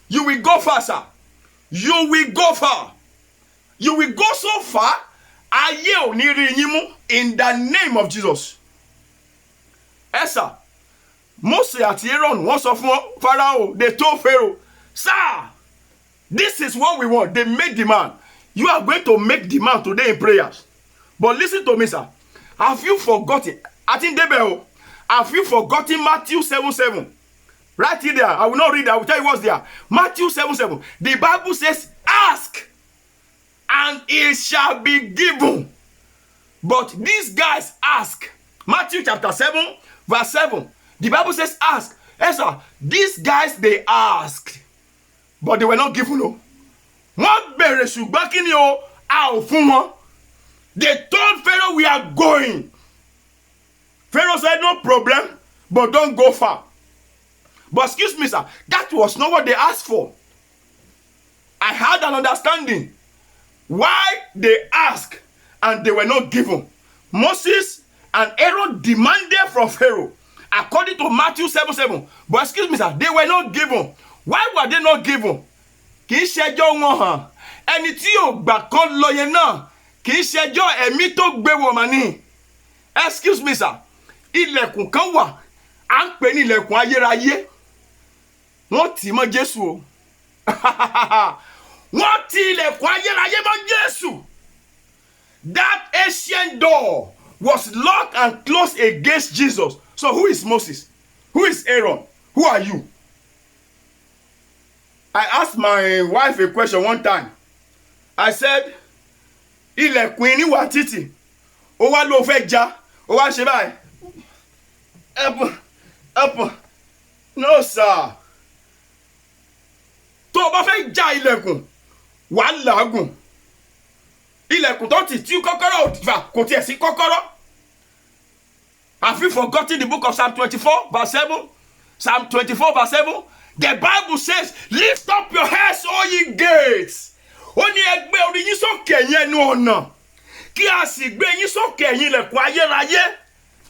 You will go far, sir. You will go far. You will go so far, in the name of Jesus. Yes, sir. Moses àti Aaron wọ́n sọ fún Pharaoh. They told Pharaoh, sir, this is what we want. They made demand. You are going to make demand today in prayers. But listen to me, sir. Have you forgotten? I think have you forgotten Matthew 7:7? Right here there. I will not read it. I will tell you what's there. Matthew 7:7. The Bible says, ask, and it shall be given. But these guys ask. Matthew chapter 7, verse 7. The Bible says ask. Yes, sir. These guys, they asked, but they were not given. No. They told Pharaoh, we are going. Pharaoh said, no problem, but don't go far. But excuse me, sir, that was not what they asked for. I had an understanding why they asked and they were not given. Moses and Aaron demanded from Pharaoh, according to Matthew 7:7. But excuse me, sir, they were not given. Why were they not given? Kì í ṣẹjọ́ wọn hàn. Ẹni tí ò gbà kan lọ yẹn náà, kì í ṣẹjọ́ ẹ̀mí tó gbé wọn mà ní. Excuse me, sir. Ilẹ̀kùn kan wà, à ń pè ní ilẹ̀kùn ayérayé. Wọ́n tì mọ́ Jésù o. Wọ́n tì ilẹ̀kùn ayérayé mọ́ Jésù. That ancient door was locked and closed against Jesus. So who is Moses? Who is Aaron? Who are you? I asked my wife a question one time. I said, ilẹ̀kùn inú wa títì, ó wá ló fẹ́ já, ó wá ṣe báyìí. Up. No, sir. Tó o bá fẹ́ já ilẹ̀kùn, wàá làágùn. Ilẹ̀kùn tó ti tí kọ́kọ́rọ́ kò tiẹ̀ sí kọ́kọ́rọ́. Have you forgotten the book of Psalm 24, verse 7? Psalm 24, verse 7. The Bible says, lift up your heads, all ye gates. Ó ní ẹ gbé orí yín sókè ẹ̀yin ẹnu ọ̀nà. Kí a sì gbé yín sókè ẹ̀yin ilẹ̀kùn ayérayé.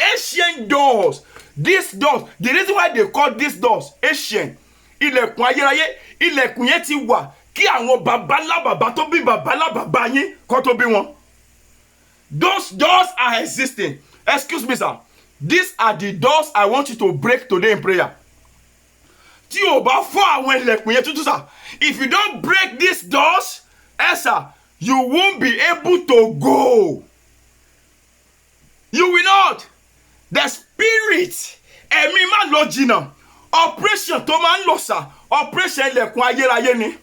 Ancient doors. These doors. The reason why they call these doors ancient. Ilẹ̀kùn ayérayé. Ilẹ̀kùn yẹn ti wà. Kí àwọn babalábàbá tó bí babalábàbá yín kó tó bí wọn. Those doors are existing. Excuse me, sir. These are the doors I want you to break today in prayer. Tí o bá fọ́ àwọn ilẹ̀kùn yẹn tútù, sir. If you don't break these doors, sir, you won't be able to go. You will not. The spirit, ẹ̀mí má lọ jìnnà. Operation tó máa ń lọ, sir. Operation ilẹ̀kùn ayérayé ni.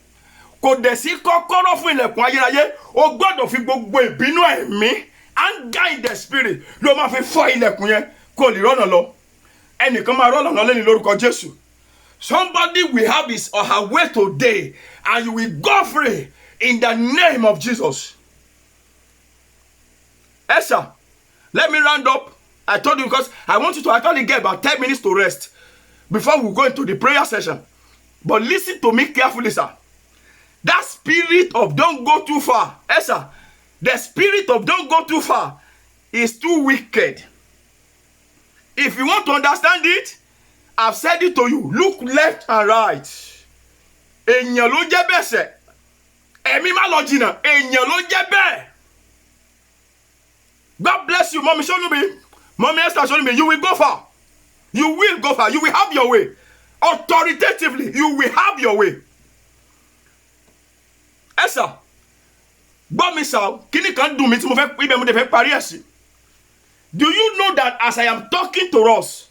Kò dẹ̀ sí kọ́kọ́rọ́ fún ilẹ̀kùn ayérayé. O gbọ́dọ̀ fi gbogbo ìbínú ẹ̀mí, anger in the spirit, ló máa fi fọ́ ilẹ̀kùn yẹn kó lè rọ́nà lọ. Ẹnìkan máa rọ́nà lọ lẹ́ni lórúkọ Jésù. Somebody will have his or her way today, and you will go free in the name of Jesus. Sir, let me round up. I told you because I want you to actually get about 10 minutes to rest before we go into the prayer session. But listen to me carefully, sir. That spirit of don't go too far, sir, the spirit of don't go too far is too wicked. If you want to understand it, I've said it to you. Look left and right. èèyàn ló jẹ́ bẹ́ẹ̀ sẹ̀. Ẹ̀mí má lọ jìnnà, èèyàn ló jẹ́ bẹ́ẹ̀. God bless you, Mommy Sholubi. Mommy Esther Sholubi, you will go far. You will go far. You will have your way. Authoritatively, you will have your way. Esther, gbọ́ mi sá, kíni kan dùn mí tí mo fẹ́ ibẹ̀ mo dẹ̀ fẹ́ parí ẹ̀ sí. Do you know that as I am talking to us,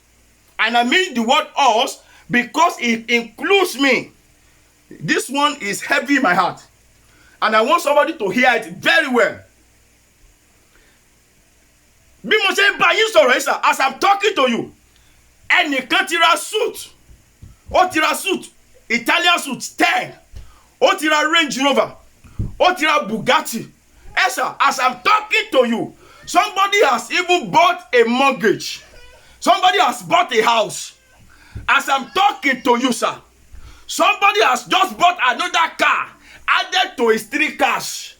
and I mean the word us because it includes me, this one is heavy in my heart. And I want somebody to hear it very well. Bí mo ṣe ń bá yín sọ̀rọ̀ yìí sá, as I'm talking to you, ẹnìkan ti ra suit. Ó ti ra suit, Italian suit 10. Ó ti ra Range Rover. Ó ti ra Bugatti. Sir, as I'm talking to you, somebody has even bought a mortgage. Somebody has bought a house. As I'm talking to you, sir, somebody has just bought another car, added to his 3 cars.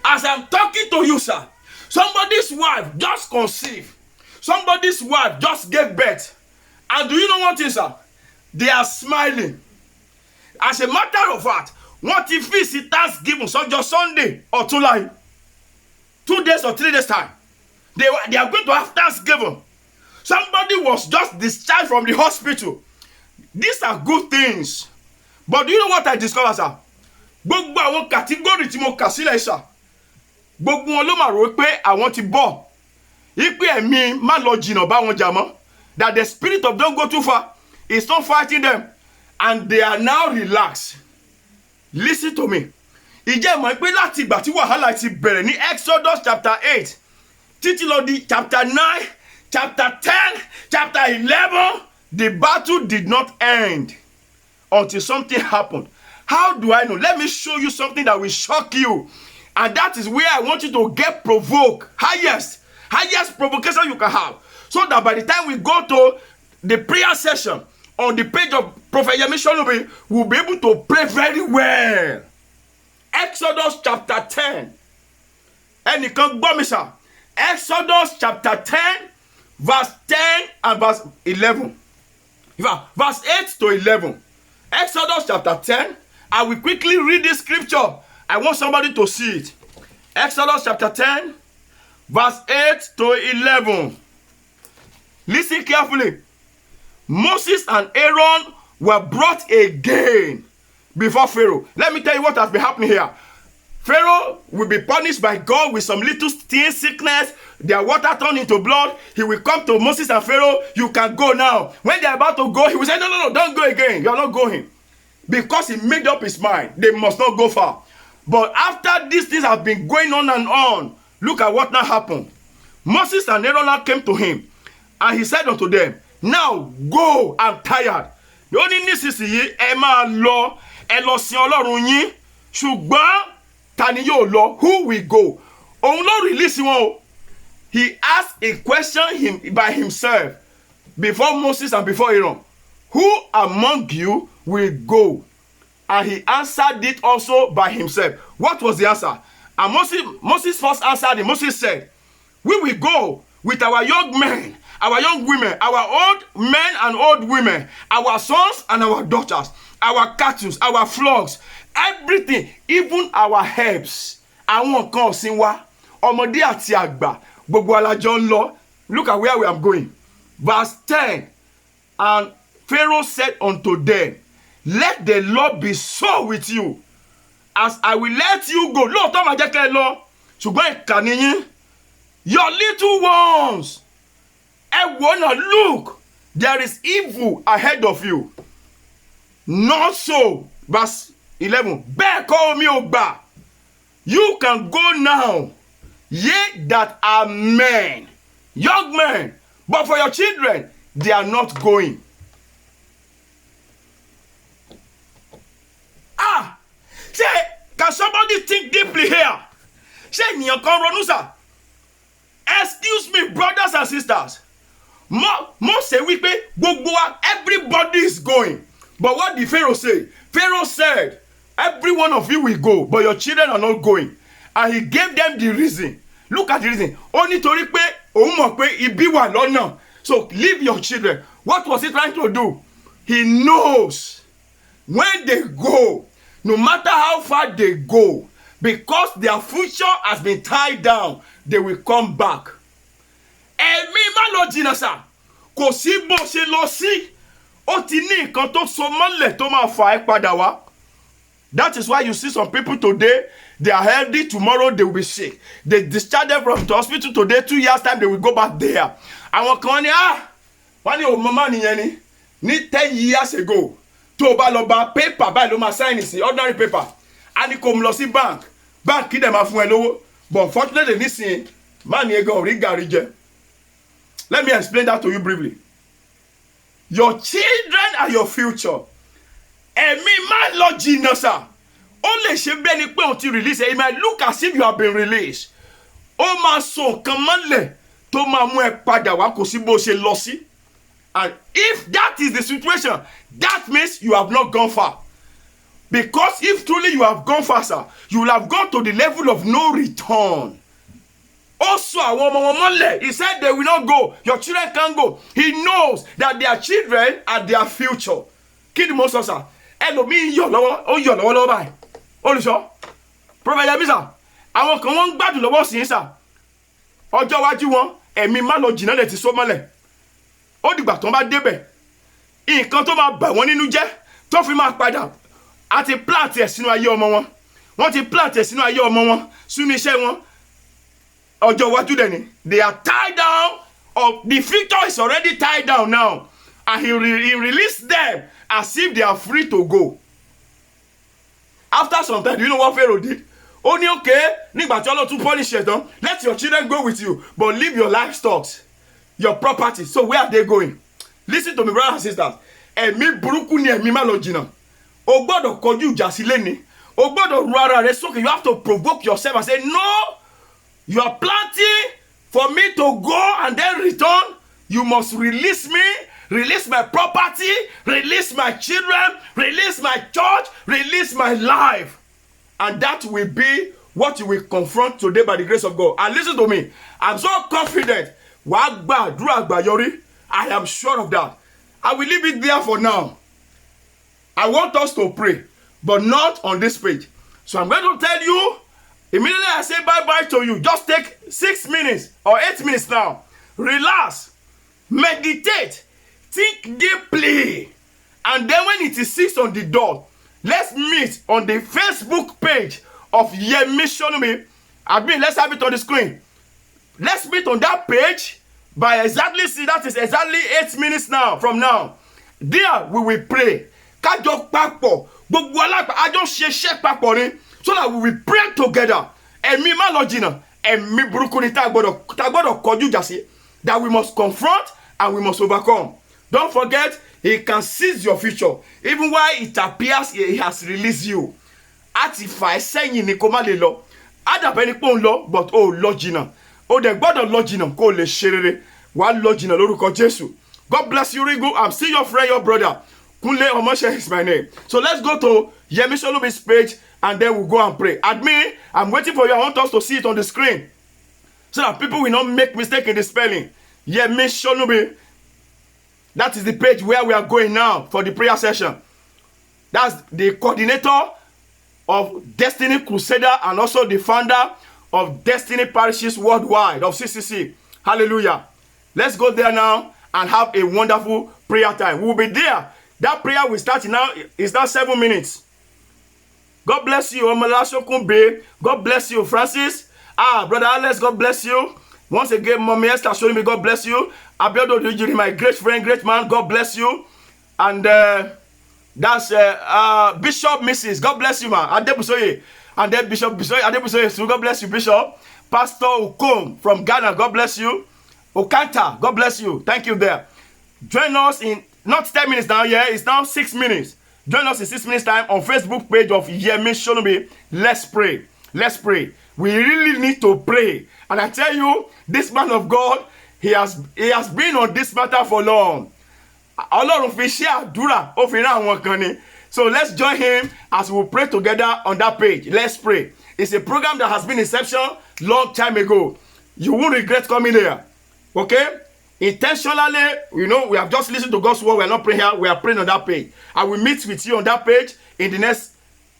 As I'm talking to you, sir, somebody's wife just conceived. Somebody's wife just gave birth. And do you know one thing, sir? They are smiling. As a matter of fact, what if it's Thanksgiving, so just Sunday or July, 2 days or 3 days time, they are going to have Thanksgiving. Somebody was just discharged from the hospital. These are good things. But do you know what I discovered, sir? Gbogbo àwọn category tí mo kà sílẹ̀, sir. Gbogbo wọn ló máa rò pé àwọn ti bọ̀. Ipe ẹ̀mí má lọ jìnnà bá wọn jà mọ́. That the spirit of don't go too far is not fighting them. And they are now relaxed. Listen to me. Ìjẹ́ mọ̀ pé láti ìgbà tí wàhálà ti bẹ̀rẹ̀ ní Exodus chapter 8 títí lọ di chapter 9, chapter 10, chapter 11, the battle did not end until something happened. How do I know? Let me show you something that will shock you. And that is where I want you to get provoked. Highest provocation you can have. So that by the time we go to the prayer session on the page of Prophet Yemi Sholubi, we'll be able to pray very well. Exodus chapter 10. Ẹnìkan gbọ́ mi sà. Exodus chapter 10, verse 10 and verse 11. Verse 8 to 11. Exodus chapter 10. I will quickly read this scripture. I want somebody to see it. Exodus chapter 10, verse 8 to 11. Listen carefully. Moses and Aaron were brought again before Pharaoh. Let me tell you what has been happening here. Pharaoh will be punished by God with some little sickness. Their water turned into blood. He will come to Moses and Pharaoh. You can go now. When they are about to go, he will say, no, don't go again. You are not going. Because he made up his mind. They must not go far. But after these things have been going on and on, look at what now happened. Moses and Aaron now came to him. And he said unto them, now go, I'm tired. The only nísinsìnyí ẹ máa lọ, ẹ lọ sin Ọlọ́run yín. Ṣùgbọ́n ta ni yóò lọ? Who will go? Òun ló release wọn o. He asked a question by himself before Moses and before Aaron. Who among you will go? And he answered it also by himself. What was the answer? And Moses first answered him. Moses said, we will go with our young men, our young women, our old men and old women, our sons and our daughters, our cattle, our flocks, everything, even our herbs. Àwọn kan ọ̀sìn wa, ọmọdé àti àgbà, gbogbo alájọ ń lọ. Look at where we are going. Verse 10. And Pharaoh said unto them, let the Lord be so with you, as I will let you go. Lóòótọ́ máa jẹ́ kẹ́ ẹ lọ, ṣùgbọ́n ìkà ni yín. Your little ones. Ẹ wò náà, look, there is evil ahead of you. Not so. Verse 11. Bẹ́ẹ̀ kọ́ mi ò gbà. You can go now, ye that are men, young men, but for your children, they are not going. Say, can somebody think deeply here? Say, ènìyàn kan ronú sà. Excuse me, brothers and sisters. Mose wípé gbogbo wa, everybody is going. But what did Pharaoh say? Pharaoh said, every one of you will go, but your children are not going. And he gave them the reason. Look at the reason. Ó nítorí pé òun mọ̀ pé ibi wà lọ́nà. So leave your children. What was he trying to do? He knows when they go, no matter how far they go, because their future has been tied down, they will come back. Ẹ̀mí má lọ jìnnà sà, kò sí bó ṣe lọ sí, ó ti ní nǹkan tó so mọ́lẹ̀ tó máa fà ẹ́ padà wá. That is why you see some people today, they are healthy, tomorrow they will be sick. They discharge them from the hospital today, 2 years time they will go back there. Àwọn kan ní wọ́n ní òun mọ́mọ́ nìyẹn ní 10 years ago. Tó o bá lọ bá paper báyìí ló máa sign sí ordinary paper. A ní kò mú lọ sí bank kí dẹ̀ máa fún ẹ lówó. But unfortunately nísìnyí, máa ní ẹgbẹ́ orí gàrí jẹ. Let me explain that to you briefly. Your children are your future. Ẹ̀mí má lọ jìnnà sà. Ó lè ṣe bẹ́ẹ̀ ni pé òun ti release. It might look as if you have been released. Ó máa so nǹkan mọ́lẹ̀ tó máa mú ẹ padà wá kò sí bó ṣe lọ sí. And if that is the situation, that means you have not gone far. Because if truly you have gone faster, you will have gone to the level of no return. Also, he said they will not go. Your children can't go. He knows that their children are their future. Kid Moses, ẹlòmíì yọ̀ lọ́wọ́ báyìí. Olùṣọ́, Prophet Yemisa, àwọn kan wọ́n ń gbádùn lọ́wọ́ sí sà. Ọjọ́ iwájú wọn, ẹ̀mí má lọ jìnnà lẹ̀ ti so mọ́lẹ̀. Ó dìgbà tó bá débẹ̀. Nǹkan tó máa bà wọ́n nínú jẹ́ tó fi máa padà. A ti plant ẹ̀ sínú ayé ọmọ wọn. Wọ́n ti plant ẹ̀ sínú ayé ọmọ wọn, sínú iṣẹ́ wọn. Ọjọ́ iwájú dẹ̀ ni. They are tied down. The future is already tied down now. And he released them as if they are free to go. After some time, do you know what Pharaoh did? Only okay, nígbà tí Ọlọ́run tún punish ẹ̀ tán, let your children go with you, but leave your livestock, your property. So where are they going? Listen to me, brothers and sisters. Ẹ̀mí burúkú ni ẹ̀mí má lọ jìnnà. O gbọ́dọ̀ kọjú ìjà sí lẹ́ni. O gbọ́dọ̀ ru ara rẹ sókè. You have to provoke yourself and say, no, you are planting for me to go and then return. You must release me. Release my property, release my children, release my church, release my life. And that will be what you will confront today by the grace of God. And listen to me. I'm so confident. I am sure of that. I will leave it there for now. I want us to pray, but not on this page. So I'm going to tell you, immediately I say bye-bye to you. Just take 6 minutes or 8 minutes now. Relax. Meditate. Think deeply. And then when it is 6 on the dot, let's meet on the Facebook page of Yemi Sonumi. Let's have it on the screen. Let's meet on that page by exactly, see, that is exactly 8 minutes now from now. There we will pray. Kájọ papọ̀, gbogbo alápá, àjọ ṣiṣẹ́ papọ̀ ni, so that we will pray together. Ẹ̀mí má lọ jìnnà, ẹ̀mí burúkú ni tá gbọ́dọ̀ kọjú ìjà sí. That we must confront and we must overcome. Don't forget, he can seize your future. Even while it appears he has released you. Àti fà ẹ́ sẹ́yìn ni kó má lè lọ. Àdàbẹ́ ni pé ó ń lọ, but ó lọ jìnnà. Ó dẹ̀ gbọ́dọ̀ lọ jìnnà kó lè ṣe rere. Wàá lọ jìnnà lórúkọ Jésù. God bless you, Rigo. I'm still your friend, your brother. Kunle Omoshe is my name. So let's go to Yemi Solubi's page and then we'll go and pray. Admin, I'm waiting for you. I want us to see it on the screen so that people will not make mistake in the spelling. Yemi Solubi. That is the page where we are going now for the prayer session. That's the coordinator of Destiny Crusader and also the founder of Destiny Parishes Worldwide of CCC. Hallelujah. Let's go there now and have a wonderful prayer time. We'll be there. That prayer will start now. It's now 7 minutes. God bless you, Omolasho Kumbe. God bless you, Francis. Brother Alex, God bless you. Once again, Mommy Esther showing me, God bless you. Abiodo Dujiri, my great friend, great man, God bless you. And that's Bishop Mrs. God bless you, man. Adebusoye. And then Bishop Adebusoye, so God bless you, Bishop. Pastor Ukom from Ghana, God bless you. Okanta, God bless you. Thank you there. Join us in not 10 minutes now, yeah, it's now 6 minutes. Join us in 6 minutes time on Facebook page of Yemi Sonubi. Let's pray. Let's pray. We really need to pray. And I tell you, this man of God, he has been on this matter for long. So let's join him as we pray together on that page. Let's pray. It's a program that has been inception long time ago. You won't regret coming here. Okay? Intentionally, we have just listened to God's word. We are not praying here. We are praying on that page. I will meet with you on that page in the next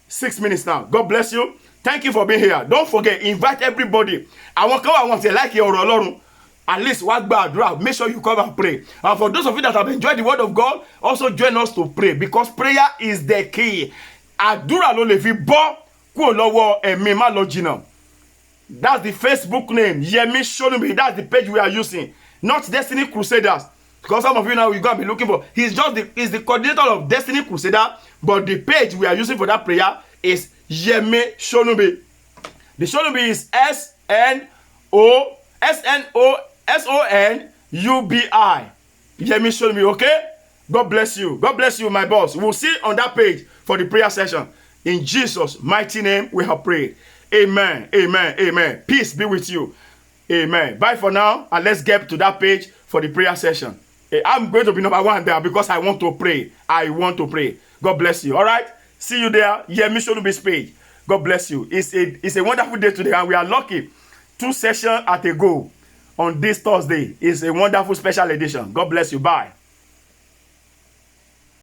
6 minutes now. God bless you. Thank you for being here. Don't forget, invite everybody. I want to like your Ọlọ́run. At least wá gba àdúrà. Make sure you come and pray. And for those of you that have enjoyed the word of God, also join us to pray, because prayer is the key. Àdúrà ló lè fi bọ́ kúrò lọ́wọ́ ẹ̀mí má lọ jìnnà. That's the Facebook name, Yemi Solumbi. That's the page we are using, not Destiny Crusaders. Because some of you now, you're going to be looking for, he's the coordinator of Destiny Crusader, but the page we are using for that prayer is Yemi Solumbi. The Solumbi is SNOSONUBI. Yemi Solumbi, okay? God bless you. God bless you, my boss. We'll see on that page for the prayer session. In Jesus' mighty name, we have prayed. Amen. Amen. Amen. Peace be with you. Amen. Bye for now, and let's get to that page for the prayer session. I'm going to be number 1 there because I want to pray. I want to pray. God bless you. All right. See you there. Yemi Solumbi's page. God bless you. It's a wonderful day today, and we are lucky. 2 sessions at a go on this Thursday. It's a wonderful special edition. God bless you. Bye.